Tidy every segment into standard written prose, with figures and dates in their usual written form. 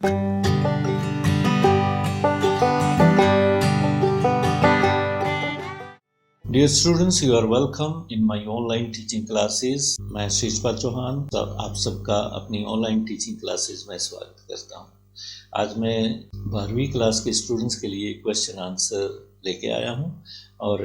Dear students, you are welcome in my online teaching classes. मैं शिशपाल चौहान आप सबका अपनी ऑनलाइन टीचिंग क्लासेस में स्वागत करता हूँ। आज मैं 12वीं क्लास के स्टूडेंट्स के लिए क्वेश्चन आंसर लेके आया हूँ और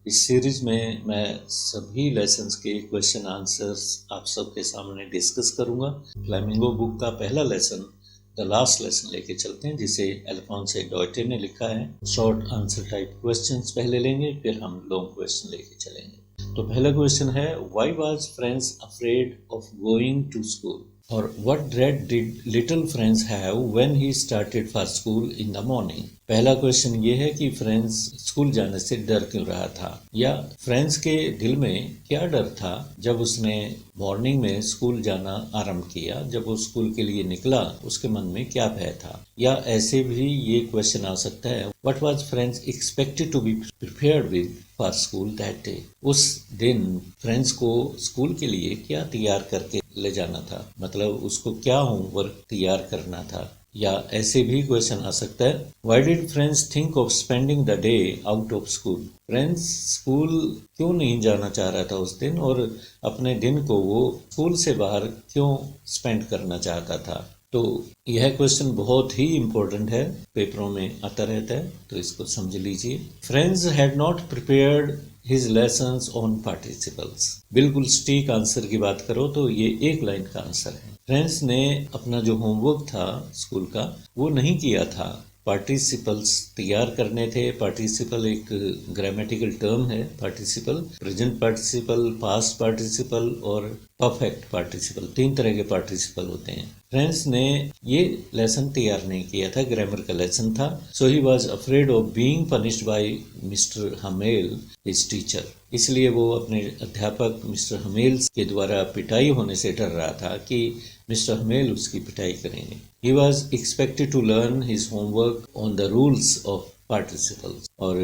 इस सीरीज में मैं सभी लेसन्स के क्वेश्चन आंसर्स आप सबके सामने डिस्कस करूँगा। फ्लेमिंगो बुक का पहला लेसन द लास्ट लेसन लेके चलते हैं, जिसे अल्फोंसे डॉयटे ने लिखा है। शॉर्ट आंसर टाइप क्वेश्चंस पहले लेंगे, फिर हम लॉन्ग क्वेश्चन लेके चलेंगे। तो पहला क्वेश्चन है, why was friends afraid of going to school, और what dread did little friends have when he started for school in the morning. पहला क्वेश्चन ये है कि फ्रेंड्स स्कूल जाने से डर क्यों रहा था, या फ्रेंड्स के दिल में क्या डर था जब उसने मॉर्निंग में स्कूल जाना आरंभ किया। जब वो स्कूल के लिए निकला उसके मन में क्या भय था। या ऐसे भी ये क्वेश्चन आ सकता है, what was Franz expected to be prepared with for school that day. उस दिन फ्रेंड्स को स्कूल के लिए क्या तैयार करके ले जाना था, मतलब उसको क्या होमवर्क तैयार करना था। या ऐसे भी क्वेश्चन आ सकता है, why did friends think of spending the day out of school. Friends school क्यों नहीं जाना चाह रहा था उस दिन, और अपने दिन को वो स्कूल से बाहर क्यों स्पेंड करना चाहता था। तो यह क्वेश्चन बहुत ही इम्पोर्टेंट है, पेपरों में आता रहता है, तो इसको समझ लीजिए। Friends had not prepared his lessons on participles. बिल्कुल स्टीक आंसर की बात करो तो ये एक लाइन का आंसर है। फ्रेंड्स ने अपना जो होमवर्क था स्कूल का वो नहीं किया था, पार्टिसिपल्स तैयार करने थे। पार्टिसिपल एक ग्रामेटिकल टर्म है। Participle present participle, past participle और परफेक्ट पार्टिसिपल, 3 तरह के पार्टिसिपल होते हैं। फ्रेंड्स ने ये लेसन तैयार नहीं किया था, ग्रामर का लेसन था। So he was afraid of being punished by mister Hamel his teacher. इसलिए वो अपने अध्यापक मिस्टर हमेल के द्वारा पिटाई होने से डर रहा था कि मिस्टर हमेल उसकी पिटाई करेंगे। He was expected to learn his homework on the rules of participles, और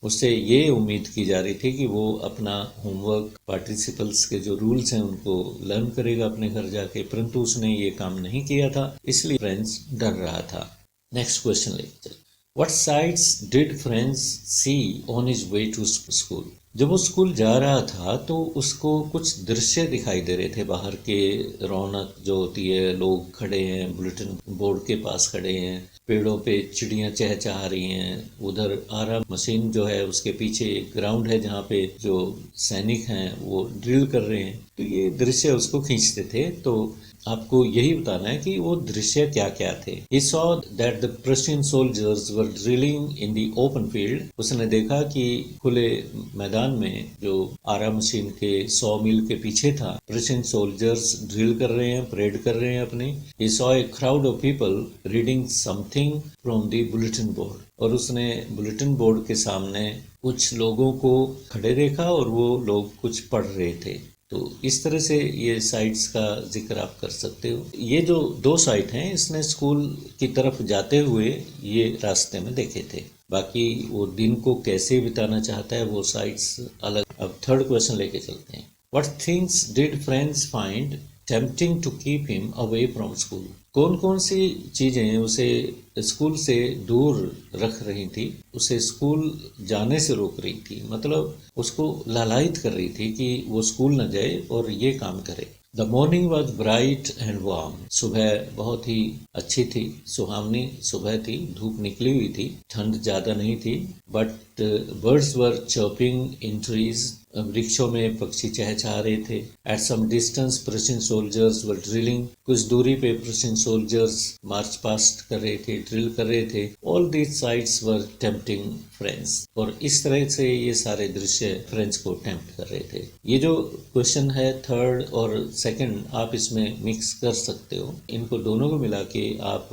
उससे ये उम्मीद की जा रही थी कि वो अपना होमवर्क पार्टिसिपल्स के जो रूल्स हैं उनको लर्न करेगा अपने घर जाके, परंतु उसने ये काम नहीं किया था, इसलिए फ्रेंड्स डर रहा था। नेक्स्ट क्वेश्चन लेते हैं, What sights did friends see on his way to school? जब वो स्कूल जा रहा था तो उसको कुछ दृश्य दिखाई दे रहे थे। बाहर के रौनक जो होती है, लोग खड़े हैं, बुलेटिन बोर्ड के पास खड़े हैं, पेड़ों पे चिड़ियां चहचहा रही हैं, उधर आरा मशीन जो है उसके पीछे एक ग्राउंड है जहाँ पे जो सैनिक हैं वो ड्रिल कर रहे हैं। तो ये दृश्य उसको खींचते थे। तो आपको यही बताना है कि वो दृश्य क्या क्या थे। He saw that the Prussian soldiers were drilling in the open field. उसने देखा कि खुले मैदान में जो आरा मशीन के 100 मील के पीछे था, Prussian soldiers ड्रिल कर रहे हैं, परेड कर रहे हैं अपनी। He saw a crowd of people reading something from the bulletin board. और उसने बुलेटिन बोर्ड के सामने कुछ लोगों को खड़े देखा और वो लोग कुछ पढ़ रहे थे। तो इस तरह से ये साइट्स का जिक्र आप कर सकते हो। ये जो 2 साइट हैं इसने स्कूल की तरफ जाते हुए ये रास्ते में देखे थे। बाकी वो दिन को कैसे बिताना चाहता है वो साइट्स अलग। अब थर्ड क्वेश्चन लेके चलते हैं, what things did Franz find tempting to keep him away from school. कौन कौन सी चीज़ें उसे स्कूल से दूर रख रही थी, उसे स्कूल जाने से रोक रही थी, मतलब उसको लालायित कर रही थी कि वो स्कूल न जाए और ये काम करे। The morning was bright and warm. सुबह बहुत ही अच्छी थी, सुहावनी सुबह थी, धूप निकली हुई थी, ठंड ज़्यादा नहीं थी। But birds were chirping in trees. वृक्षों में पक्षी चहचहा रहे थे। At some distance Prussian soldiers were drilling. कुछ दूरी पे प्रुशियन सोल्जर्स मार्च पास्ट कर रहे थे, ड्रिल कर रहे थे। All these sites were tempting friends. और इस तरह से ये सारे दृश्य फ्रेंड्स को टेम्प्ट कर रहे थे। ये जो क्वेश्चन है थर्ड और सेकंड आप इसमें मिक्स कर सकते हो। इनको दोनों को मिला के आप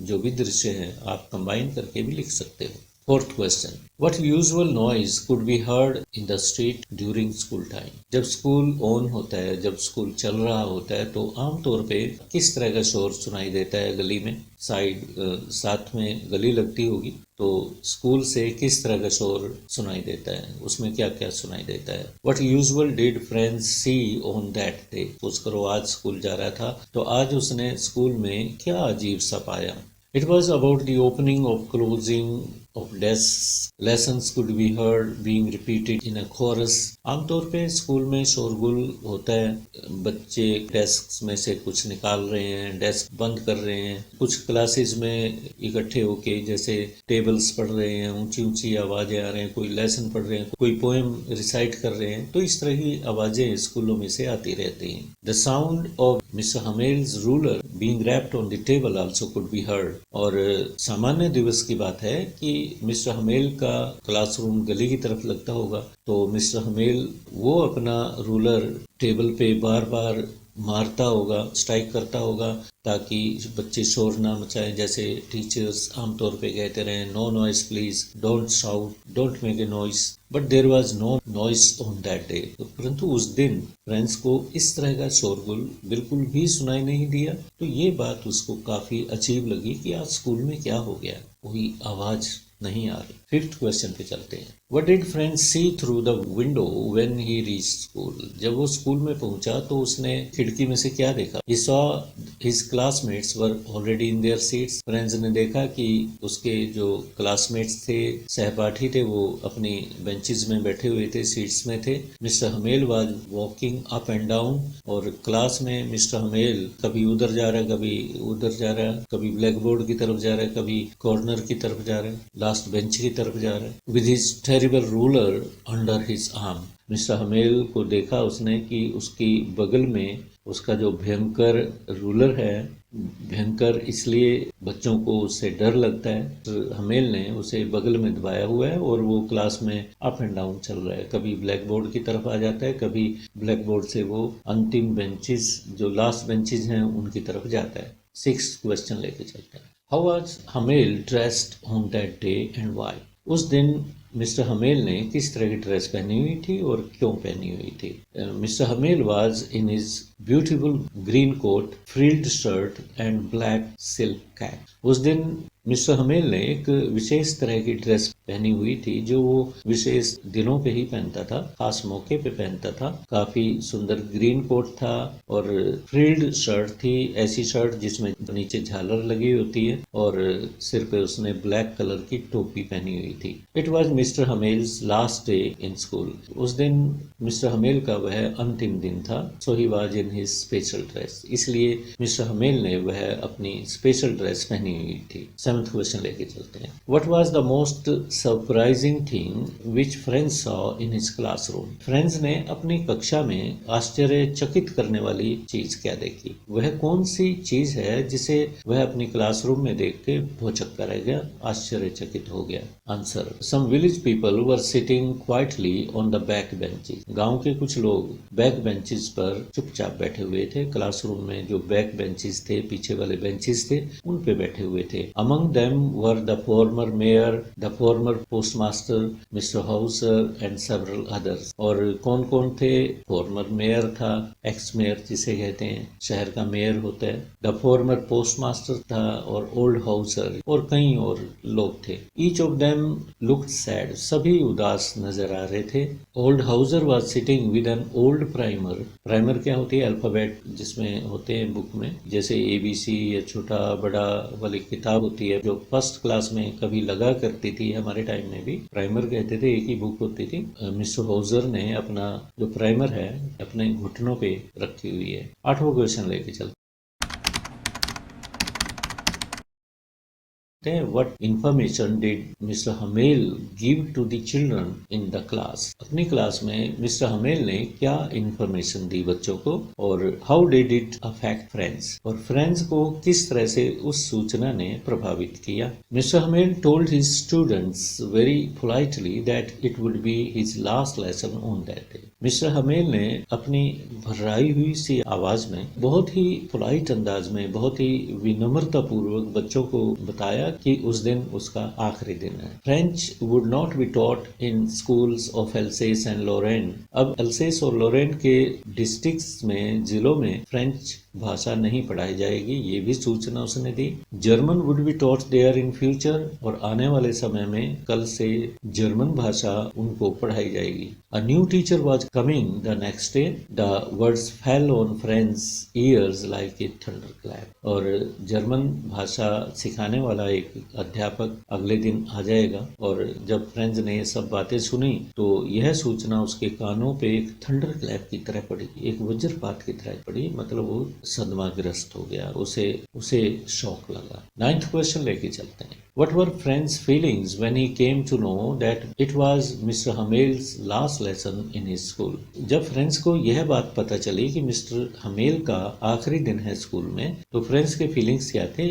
जो भी दृश्य हैं आप कंबाइन करके भी लिख सकते हो। Fourth question, what usual noise could be heard in the street during school time? जब स्कूल ऑन होता है, जब स्कूल चल रहा होता है तो आमतौर पे किस तरह का शोर सुनाई देता है गली में। साथ में गली लगती होगी तो स्कूल से किस तरह का शोर सुनाई देता है, उसमें क्या क्या सुनाई देता है। What usual did Franz see on that day. Suppose करो आज स्कूल जा रहा था तो आज उसने स्कूल में क्या अजीब सा पाया। It was about the opening of closing of desks. Lessons could be heard being repeated in a chorus. आमतौर पे स्कूल में शोरगुल होता है, बच्चे डेस्क में से कुछ निकाल रहे हैं, डेस्क बंद कर रहे हैं, कुछ क्लासेस में इकट्ठे होके जैसे टेबल्स पढ़ रहे हैं, ऊंची ऊंची आवाजें आ रहे हैं, कोई लेसन पढ़ रहे हैं, कोई पोएम रिसाइट कर रहे हैं, तो इस तरह की आवाजें स्कूलों में से आती रहती हैं। The sound of mister Hamel's ruler being rapped on the table also could be heard. और सामान्य दिवस की बात है कि मिस्टर हमेल का क्लासरूम गली की तरफ लगता होगा, तो मिस्टर हमेल वो अपना रूलर टेबल पे बार बार मारता होगा, स्ट्राइक करता होगा, ताकि बच्चे शोर ना मचाएं। जैसे टीचर्स आमतौर पे कहते रहे, no noise please, don't shout, don't make a noise, but there was no noise on that day. परंतु उस दिन फ्रेंड्स को इस तरह का शोरगुल बिल्कुल भी सुनाई नहीं दिया। तो ये बात उसको काफी अजीब लगी कि आज स्कूल में क्या हो गया, कोई आवाज नहीं आ रही। फिफ्थ क्वेश्चन पे चलते हैं। What did friends see through the window when he reached school? जब वो स्कूल में पहुंचा तो उसने खिड़की में से क्या देखा? He saw his classmates were already in their seats. Friends ने देखा कि उसके जो क्लासमेट्स थे, सहपाठी थे, वो अपनी बेंचेस में बैठे हुए थे, सीट्स में थे। Mister Hamel was walking up and down, और क्लास में मिस्टर हमेल कभी उधर जा रहा है, कभी उधर जा रहा है, कभी ब्लैक बोर्ड की तरफ जा रहा है, कभी कॉर्नर की तरफ जा रहा है, लास्ट बेंच की तरफ जा रहा है। With his terrible ruler under his arm. Mister humble को देखा उसने कि उसकी बगल में उसका जो भयंकर रूलर है, भयंकर इसलिए बच्चों को उससे डर लगता है, तो हमेल ने उसे बगल में दबाया हुआ है और वो क्लास में अप एंड डाउन चल रहा है। कभी ब्लैक बोर्ड की तरफ आ जाता है, कभी ब्लैक बोर्ड से वो अंतिम बेंचेस, जो लास्ट बेंचेस हैं, उनकी तरफ जाता है। सिक्स्थ क्वेश्चन लेके चलते हैं। How was humble dressed on that day and why? उस दिन मिस्टर हमेल ने किस तरह की ड्रेस पहनी हुई थी और क्यों पहनी हुई थी? Mister Hamel was in his beautiful green coat, frilled shirt and black silk cap. उस दिन मिस्टर हमेल ने एक विशेष तरह की ड्रेस पहनी हुई थी जो वो विशेष दिनों पे ही पहनता था, खास मौके पे पहनता था। काफी सुंदर ग्रीन कोट था और फ्रिल्ड शर्ट थी, ऐसी शर्ट जिसमें नीचे झालर लगी होती है, और सिर पे उसने ब्लैक कलर की टोपी पहनी हुई थी। It was mister Hamel's last day in school. उस दिन मिस्टर हमेल का वह अंतिम दिन था, so he was in his special dress. इसलिए मिस्टर हमेल ने वह अपनी स्पेशल ड्रेस पहनी हुई थी। सेवंथ क्वेश्चन लेके चलते हैं। What was the most surprising thing which friends saw in his classroom? Friends ने अपनी कक्षा में आश्चर्यचकित करने वाली चीज क्या देखी? वह कौन सी चीज है जिसे वह अपनी क्लासरूम में देख के भौचक्का रह गया, आश्चर्यचकित हो गया? Answer, some village people were sitting quietly on the back benches. गांव के कुछ लोग बैक बेंचेस पर चुपचाप बैठे हुए थे। क्लासरूम में जो बैक बेंचेस थे, पीछे वाले बेंचेस थे, उन पे बैठे हुए थे। Among them were the former mayor, the former postmaster, Mr. Hauser and several others. और कौन कौन थे? फॉर्मर मेयर था, एक्स मेयर जिसे कहते हैं, शहर का मेयर होता है, द फॉर्मर पोस्टमास्टर था, और ओल्ड हाउसर, और कई और लोग थे। Each of them looked sad, सभी उदास नजर आ रहे थे। Old Hauser was sitting with an old primer. Primer क्या होती है? अल्फाबेट जिसमें होते हैं बुक में, जैसे ABC या छोटा बड़ा वाली किताब होती है जो फर्स्ट क्लास में कभी लगा करती थी, हमारे टाइम में भी प्राइमर कहते थे, एक ही बुक होती थी। मिस्टर हाउसर ने अपना जो प्राइमर है अपने घुटनों पे रखी हुई है। आठवां क्वेश्चन लेके चलते। What information did Mr. Hamel give to the children in the class? अपनी क्लास में मिस्टर हमेल ने क्या इंफॉर्मेशन दी बच्चों को, और how did it affect friends, और फ्रेंड्स को किस तरह से उस सूचना ने प्रभावित किया? Mister humble told his students very politely that it would be his last lesson on that day. Mister Hamel ने अपनी भर्राई हुई सी आवाज में, बहुत ही पोलाइट अंदाज में, बहुत ही विनम्रता पूर्वक बच्चों को बताया कि उस दिन उसका आखिरी दिन है। French would not be taught in schools of Alsace and Lorraine. अब एल्सेस और लोरेन के डिस्ट्रिक्ट्स में, जिलों में फ्रेंच भाषा नहीं पढ़ाई जाएगी, ये भी सूचना उसने दी। German would be taught there in future, और आने वाले समय में कल से जर्मन भाषा उनको पढ़ाई जाएगी। A new teacher was coming the next day, the words fell on friends ears like A thunder clap, और जर्मन भाषा सिखाने वाला एक अध्यापक अगले दिन आ जाएगा, और जब फ्रेंड्स ने ये सब बातें सुनी तो यह सूचना उसके कानों पे एक थंडर क्लैप की तरह पड़ी, एक वज्रपात की तरह पड़ी, मतलब वो सदमाग्रस्त हो गया, उसे शॉक लगा। 9th क्वेश्चन लेके चलते हैं। What were Friend's feelings when he came to know that it was Mr. Hamel's last lesson in his school? जब फ्रेंड्स को यह बात पता चली कि मिस्टर हमेल का आखिरी दिन है स्कूल में, तो फ्रेंड्स के फीलिंग्स क्या थे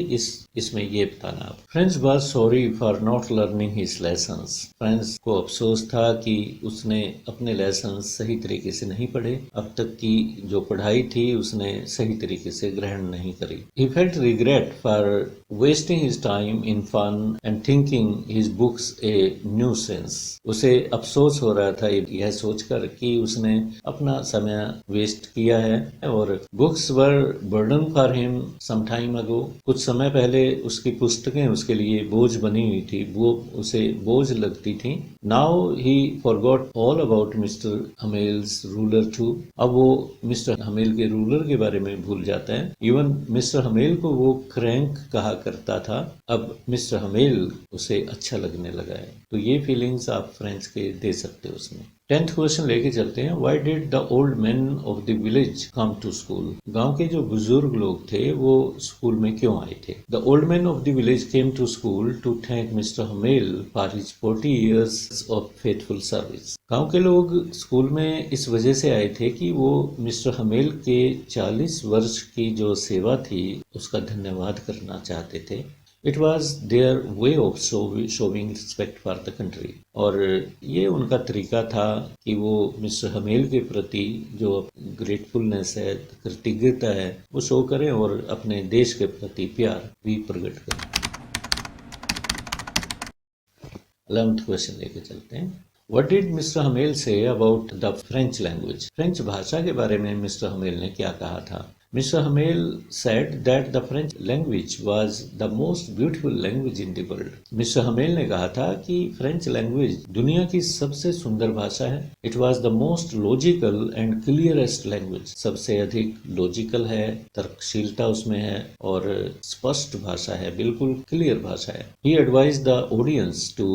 इसमें ये बताना आप। Friends was sorry for not learning his lessons. Friends को अफसोस था कि उसने अपने लेसन सही तरीके से नहीं पढ़े, अब तक की जो पढ़ाई थी उसने सही तरीके से ग्रहण नहीं करी। He felt regret for wasting his time in fun and thinking his books a nuisance. उसे अफसोस हो रहा था यह सोचकर कि उसने अपना समय वेस्ट किया है, और books were burden for him some time ago. कुछ समय पहले उसकी पुस्तकें उसके लिए बोझ बनी हुई थी, वो उसे बोझ लगती थी। Now he forgot all about mister Hamel's ruler too. अब वो मिस्टर हमेल के रूलर के बारे में भूल जाता है। इवन मिस्टर हमेल को वो क्रैंक कहा करता था, अब मिस्टर हमेल उसे अच्छा लगने लगा है। तो ये फीलिंग्स आप फ्रेंड्स के दे सकते हो उसमें। 10th क्वेश्चन लेके चलते हैं। Why did the old men of the village come to school? गांव के जो बुजुर्ग लोग थे वो स्कूल में क्यों आए थे? The old men of the village came to school to thank Mr. Hamel for his 40 years of faithful service. गांव के लोग स्कूल में इस वजह से आए थे कि वो मिस्टर हमेल के 40 वर्ष की जो सेवा थी उसका धन्यवाद करना चाहते थे। It was their way of showing respect for the country, और ये उनका तरीका था कि वो मिस्टर हमेल के प्रति जो ग्रेटफुलनेस है, कृतज्ञता है, वो शो करें और अपने देश के प्रति प्यार भी प्रकट करें। 11th क्वेश्चन लेके चलते हैं। What did Mr. Hamel say about the French language? French भाषा के बारे में मिस्टर हमेल ने क्या कहा था? Mr. Hamel said that the French language was the most beautiful language in the world. Mr. Hamel ने कहा था कि फ्रेंच लैंग्वेज दुनिया की सबसे सुंदर भाषा है। It was the most logical and clearest language. सबसे अधिक लॉजिकल है, तर्कशीलता उसमें है और स्पष्ट भाषा है, बिल्कुल क्लियर भाषा है। He advised the audience to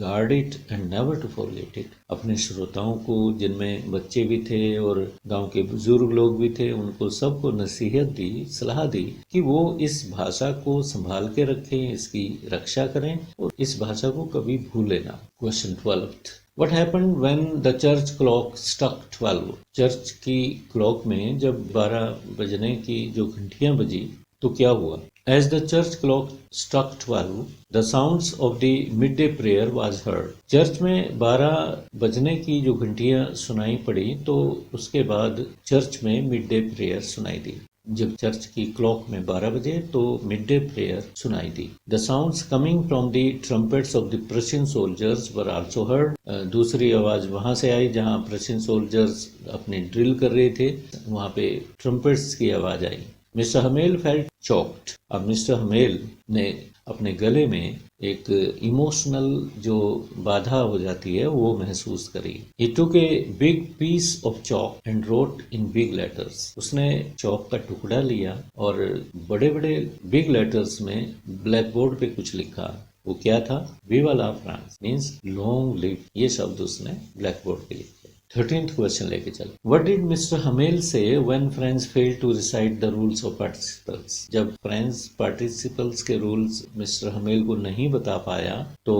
guard it and never to forget it. अपने श्रोताओं को, जिनमें बच्चे भी थे और गांव के बुजुर्ग लोग भी थे, उनको सबको नसीहत दी, सलाह दी कि वो इस भाषा को संभाल के रखें, इसकी रक्षा करें और इस भाषा को कभी भूलें ना। Question 12th। What happened when the church clock struck 12? Church की क्लॉक में जब 12 बजने की जो घंटियां बजी तो क्या हुआ? As the church clock struck 12, the sounds of the midday prayer was heard. Church में 12 बजने की जो घंटियां सुनाई पड़ी तो उसके बाद चर्च में मिड डे प्रेयर सुनाई दी। जब चर्च की क्लॉक में 12 बजे तो मिड डे प्रेयर सुनाई दी। The sounds coming from the trumpets of the Prussian soldiers were also heard. दूसरी आवाज वहां से आई जहां प्रशियन सोल्जर्स अपनी ड्रिल कर रहे थे, वहां पे ट्रम्पेट्स की आवाज आई। Mister Hamel felt choked. अब मिस्टर हमेल ने अपने गले में एक इमोशनल जो बाधा हो जाती है वो महसूस करी। He took a big piece of chalk and wrote in big letters. उसने चौक का टुकड़ा लिया और बड़े बड़े बिग लेटर्स में ब्लैक बोर्ड पे कुछ लिखा। वो क्या था? विवा ला फ्रांस, मीन्स लॉन्ग लिव, ये शब्द उसने ब्लैक बोर्ड पे लिखे। 13th क्वेश्चन लेके चल। What did Mr. Hamel say when friends failed to recite the rules of participles? जब friends participles के rules मिस्टर हमेल को नहीं बता पाया तो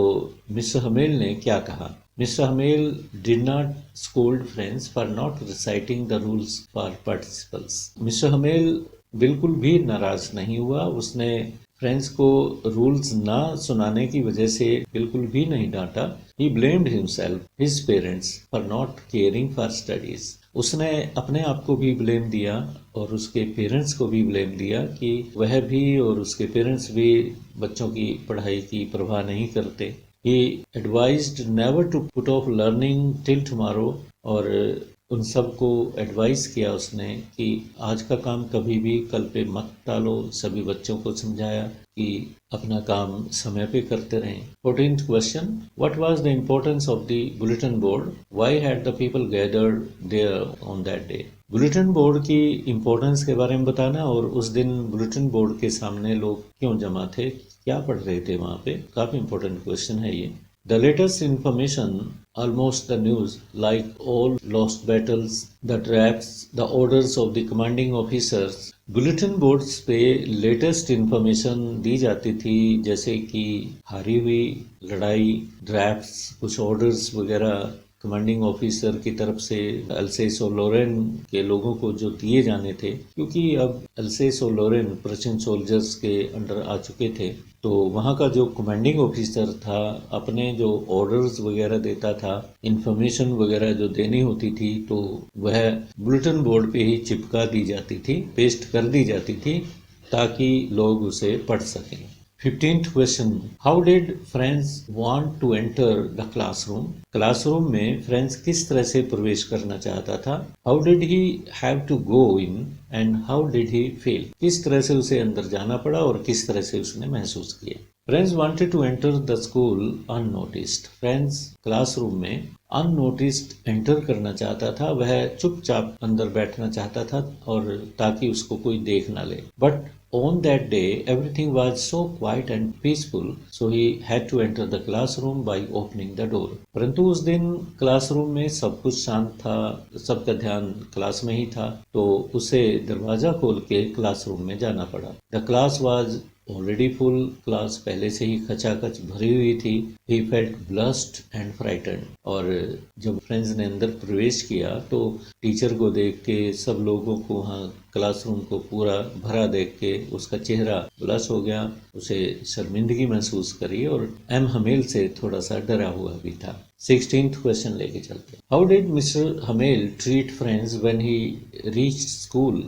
मिस्टर हमेल ने क्या कहा? Mr. Hamel did not scold friends for not reciting the rules for participles. Mister humble बिल्कुल भी नाराज नहीं हुआ, उसने फ्रेंड्स को रूल्स ना सुनाने की वजह से बिल्कुल भी नहीं डांटा। He blamed himself, his parents for not caring for studies. उसने अपने आप को भी ब्लेम दिया और उसके पेरेंट्स को भी ब्लेम दिया कि वह भी और उसके पेरेंट्स भी बच्चों की पढ़ाई की परवाह नहीं करते। He advised never to put off learning till tomorrow, और उन सबको एडवाइस किया उसने कि आज का काम कभी भी कल पे मत टालो। सभी बच्चों को समझाया कि अपना काम समय पे करते रहें। 14th question, what was the importance of the bulletin board, why had the people gathered there on that day. Bulletin board की इम्पोर्टेंस के बारे में बताना और उस दिन बुलेटिन बोर्ड के सामने लोग क्यों जमा थे, क्या पढ़ रहे थे वहाँ पे। काफ़ी इम्पोर्टेंट क्वेश्चन है ये। The latest information, almost the news, like all lost battles, the traps, the orders of the commanding officers, bulletin boards पे लेटेस्ट इंफॉर्मेशन दी जाती थी, जैसे कि हारी हुई लड़ाई, ड्राफ्ट्स, कुछ ऑर्डर्स वगैरह कमांडिंग ऑफिसर की तरफ से अल्सेस और लोरेन के लोगों को जो दिए जाने थे, क्योंकि अब अल्सेस और लोरेन पर्शियन सोल्जर्स के अंडर आ चुके थे, तो वहाँ का जो कमांडिंग ऑफिसर था अपने जो ऑर्डर्स वगैरह देता था, इंफॉर्मेशन वगैरह जो देनी होती थी, तो वह बुलेटिन बोर्ड पे ही चिपका दी जाती थी, पेस्ट कर दी जाती थी, ताकि लोग उसे पढ़ सकें। 15th question, how did Franz want to enter the classroom. Classroom में फ्रेंड्स किस तरह से प्रवेश करना चाहता था। How did he have to go in and how did he feel, किस तरह से उसे अंदर जाना पड़ा और किस तरह से उसने महसूस किया। Franz wanted to enter the school unnoticed. Franz classroom में अननोटिस्ड एंटर करना चाहता था, वह चुपचाप अंदर बैठना चाहता था और ताकि उसको कोई देख ना ले। But on that day everything was so quiet and peaceful, so he had to enter the classroom by opening the door। परंतु उस दिन क्लासरूम में सब कुछ शांत था, सबका ध्यान क्लास में ही था, तो उसे दरवाजा खोल के क्लासरूम में जाना पड़ा। The class was already full, class पहले से ही खचाखच भरी हुई थी। He felt blessed and frightened, और जब फ्रेंड्स ने अंदर प्रवेश किया तो टीचर को देख के, सब लोगों को वहाँ क्लासरूम को पूरा भरा देख के उसका चेहरा ब्लश हो गया, उसे शर्मिंदगी महसूस करी और एम हमेल से थोड़ा सा डरा हुआ भी था। 16th क्वेश्चन लेके चलते। How did Mister Hamel treat Franz when he reached school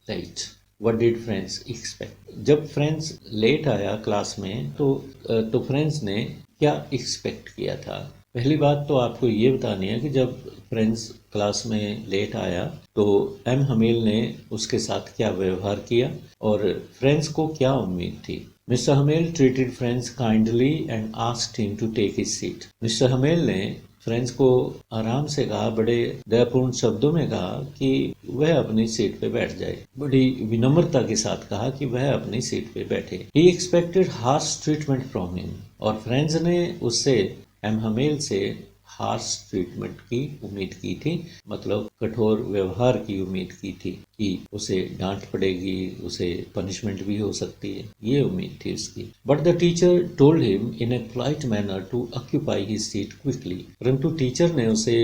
late. What did Franz expect. जब फ्रेंड्स लेट आया क्लास में तो फ्रेंड्स ने क्या एक्सपेक्ट किया था। पहली बात तो आपको ये बतानी है कि जब फ्रेंड्स क्लास में लेट आया तो एम हमेल ने उसके साथ क्या व्यवहार किया और फ्रेंड्स को क्या उम्मीद थी। Mister Hamel treated Franz kindly and asked him to take his seat. Mister Hamel ने फ्रेंड्स को आराम से कहा, बड़े दयापूर्ण शब्दों में कहा कि वह अपनी सीट पे बैठ जाए। बड़ी विनम्रता के साथ कहा कि वह अपनी सीट पे बैठे। He expected harsh treatment from him, और फ्रेंड्स ने उससे, एम हमेल से, हार्श ट्रीटमेंट की उम्मीद की थी, मतलब कठोर व्यवहार की उम्मीद की थी कि उसे डांट पड़ेगी, उसे पनिशमेंट भी हो सकती है, ये उम्मीद थी उसकी। But the teacher told him in a polite manner to occupy his seat quickly. परंतु टीचर ने उसे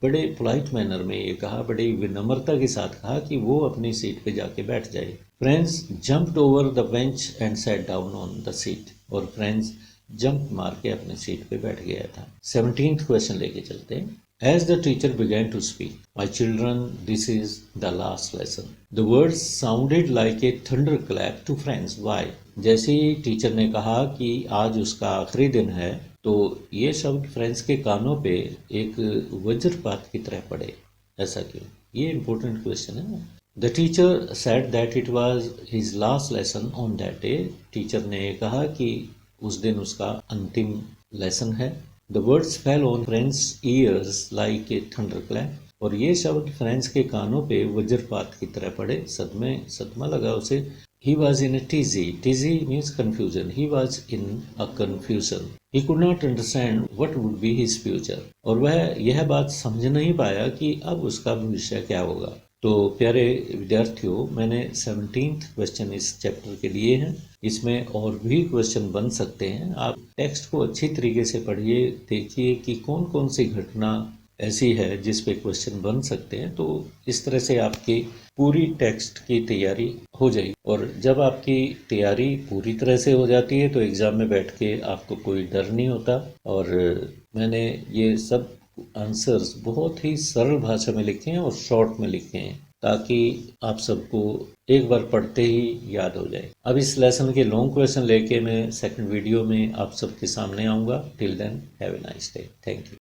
बड़े पोलाइट मैनर में ये कहा, बड़ी विनम्रता के साथ कहा कि वो अपनी सीट पे जाके बैठ जाए। Friends jumped over the bench and sat down on the seat, और फ्रेंड्स जंप मार के अपनी सीट पे बैठ गया था। 17th क्वेश्चन लेके चलते हैं। As the teacher began to speak, my children, this is the last lesson. The words sounded like a thunderclap to friends. Why? जैसे ही टीचर ने कहा कि आज उसका आखिरी दिन है, तो ये शब्द फ्रेंड्स के कानों पे एक वज्रपात की तरह पड़े। ऐसा क्यों? ये इम्पोर्टेंट क्वेश्चन है। The teacher said that it was his last lesson on that day. Teacher ने कहा कि उस दिन उसका अंतिम लेसन है। The words fell on friends ears like a thunderclap, और ये शब्द फ्रेंड्स के कानों पे वज्रपात की तरह पड़े, सदमा लगा उसे। ही was in A TG, TG means confusion, he was in a confusion. He could not understand what would be his future, और वह यह बात समझ नहीं पाया कि अब उसका भविष्य क्या होगा। तो प्यारे विद्यार्थियों, मैंने 17th क्वेश्चन इस चैप्टर के लिए हैं। इसमें और भी क्वेश्चन बन सकते हैं। आप टेक्स्ट को अच्छी तरीके से पढ़िए, देखिए कि कौन कौन सी घटना ऐसी है जिस पे क्वेश्चन बन सकते हैं। तो इस तरह से आपकी पूरी टेक्स्ट की तैयारी हो जाएगी, और जब आपकी तैयारी पूरी तरह से हो जाती है तो एग्ज़ाम में बैठ के आपको कोई डर नहीं होता। और मैंने ये सब आंसर्स बहुत ही सरल भाषा में लिखे हैं और शॉर्ट में लिखे हैं, ताकि आप सबको एक बार पढ़ते ही याद हो जाए। अब इस लेसन के लॉन्ग क्वेश्चन लेके मैं सेकंड वीडियो में आप सबके सामने आऊँगा। Till then have a nice day. Thank you.